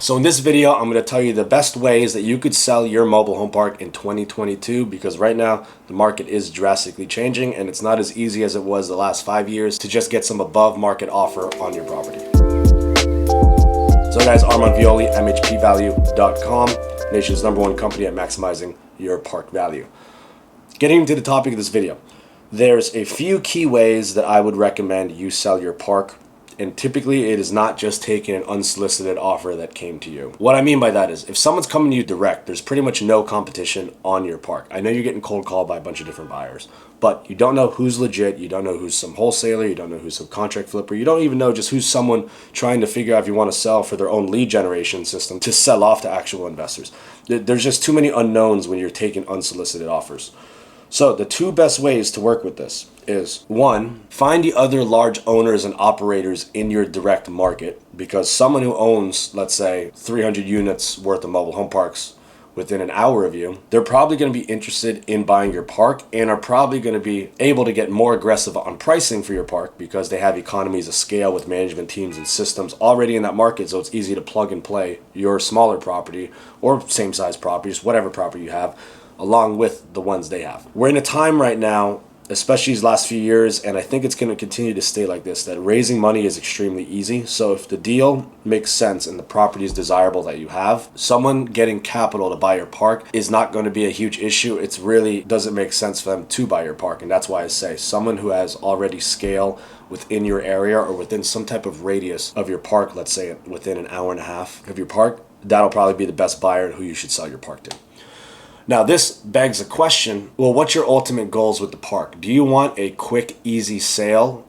So in this video, I'm going to tell you the best ways that you could sell your mobile home park in 2022, because right now the market is drastically changing and it's not as easy as it was the last 5 years to just get some above market offer on your property. So guys, Armand Violi, MHPValue.com, nation's #1 company at maximizing your park value. Getting into the topic of this video, there's a few key ways that I would recommend you sell your park. And typically it is not just taking an unsolicited offer that came to you. What I mean by that is if someone's coming to you direct, there's pretty much no competition on your park. I know you're getting cold called by a bunch of different buyers, but you don't know who's legit. You don't know who's some wholesaler. You don't know who's some contract flipper. You don't even know just who's someone trying to figure out if you want to sell for their own lead generation system to sell off to actual investors. There's just too many unknowns when you're taking unsolicited offers. So the two best ways to work with this is, one, find the other large owners and operators in your direct market, because someone who owns, let's say, 300 units worth of mobile home parks within an hour of you, they're probably going to be interested in buying your park and are probably going to be able to get more aggressive on pricing for your park because they have economies of scale with management teams and systems already in that market, so it's easy to plug and play your smaller property or same size properties, whatever property you have, along with the ones they have. We're in a time right now, especially these last few years, and I think it's going to continue to stay like this, that raising money is extremely easy. So if the deal makes sense and the property is desirable that you have, someone getting capital to buy your park is not going to be a huge issue. It's really doesn't make sense for them to buy your park. And that's why I say someone who has already scale within your area or within some type of radius of your park, let's say within an hour and a half of your park, that'll probably be the best buyer who you should sell your park to. Now this begs a question, well, what's your ultimate goals with the park? Do you want a quick, easy sale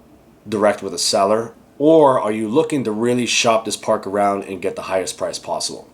direct with a seller, or are you looking to really shop this park around and get the highest price possible?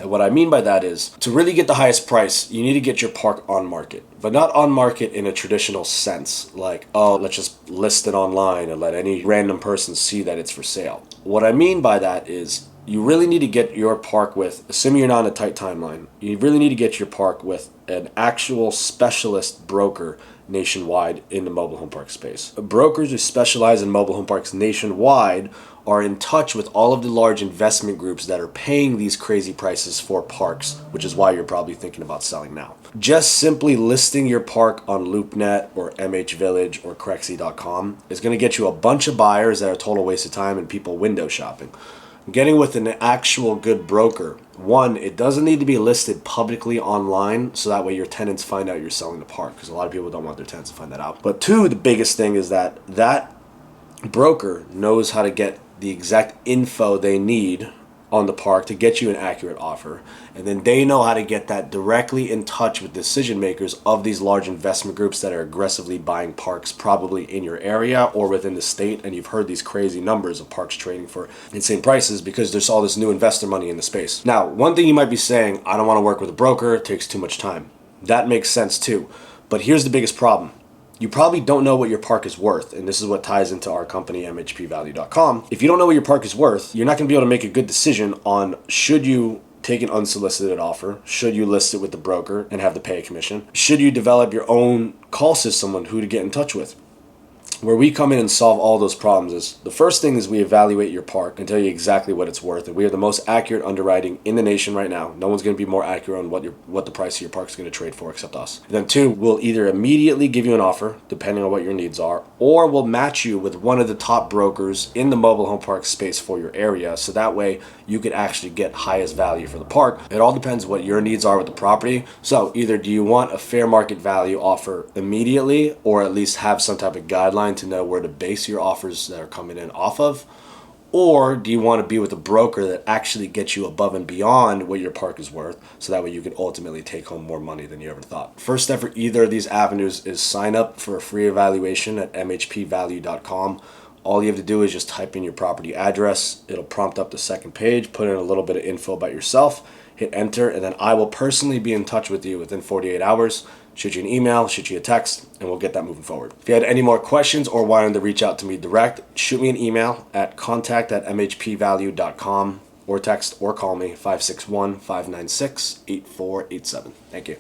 And what I mean by that is, to really get the highest price, you need to get your park on market, but not on market in a traditional sense, like, oh, let's just list it online and let any random person see that it's for sale. What I mean by that is, you really need to get your park with, assuming you're not on a tight timeline, you really need to get your park with an actual specialist broker nationwide in the mobile home park space. Brokers who specialize in mobile home parks nationwide are in touch with all of the large investment groups that are paying these crazy prices for parks, which is why you're probably thinking about selling now. Just simply listing your park on LoopNet or MHVillage or Crexy.com is going to get you a bunch of buyers that are a total waste of time and people window shopping. Getting with an actual good broker, one, it doesn't need to be listed publicly online so that way your tenants find out you're selling the park, because a lot of people don't want their tenants to find that out. But two, the biggest thing is that that broker knows how to get the exact info they need on the park to get you an accurate offer, and then they know how to get that directly in touch with decision makers of these large investment groups that are aggressively buying parks probably in your area or within the state. And you've heard these crazy numbers of parks trading for insane prices because there's all this new investor money in the space. Now, one thing you might be saying, I don't want to work with a broker, it takes too much time. That makes sense too, but here's the biggest problem. You probably don't know what your park is worth, and this is what ties into our company, MHPValue.com. If you don't know what your park is worth, you're not going to be able to make a good decision on should you take an unsolicited offer, should you list it with the broker and have to pay a commission, should you develop your own call system on who to get in touch with. Where we come in and solve all those problems is, the first thing is we evaluate your park and tell you exactly what it's worth, and we are the most accurate underwriting in the nation right now. No one's going to be more accurate on what the price of your park is going to trade for except us. And then two, we'll either immediately give you an offer depending on what your needs are, or we'll match you with one of the top brokers in the mobile home park space for your area, so that way you could actually get highest value for the park. It all depends what your needs are with the property. So either do you want a fair market value offer immediately, or at least have some type of guideline to know where to base your offers that are coming in off of, or do you want to be with a broker that actually gets you above and beyond what your park is worth, so that way you can ultimately take home more money than you ever thought. First step for either of these avenues is sign up for a free evaluation at MHPValue.com. All you have to do is just type in your property address. It'll prompt up the second page, put in a little bit of info about yourself, hit enter, and then I will personally be in touch with you within 48 hours. Shoot you an email, shoot you a text, and we'll get that moving forward. If you had any more questions or wanted to reach out to me direct, shoot me an email at contact@mhpvalue.com or text or call me 561-596-8487. Thank you.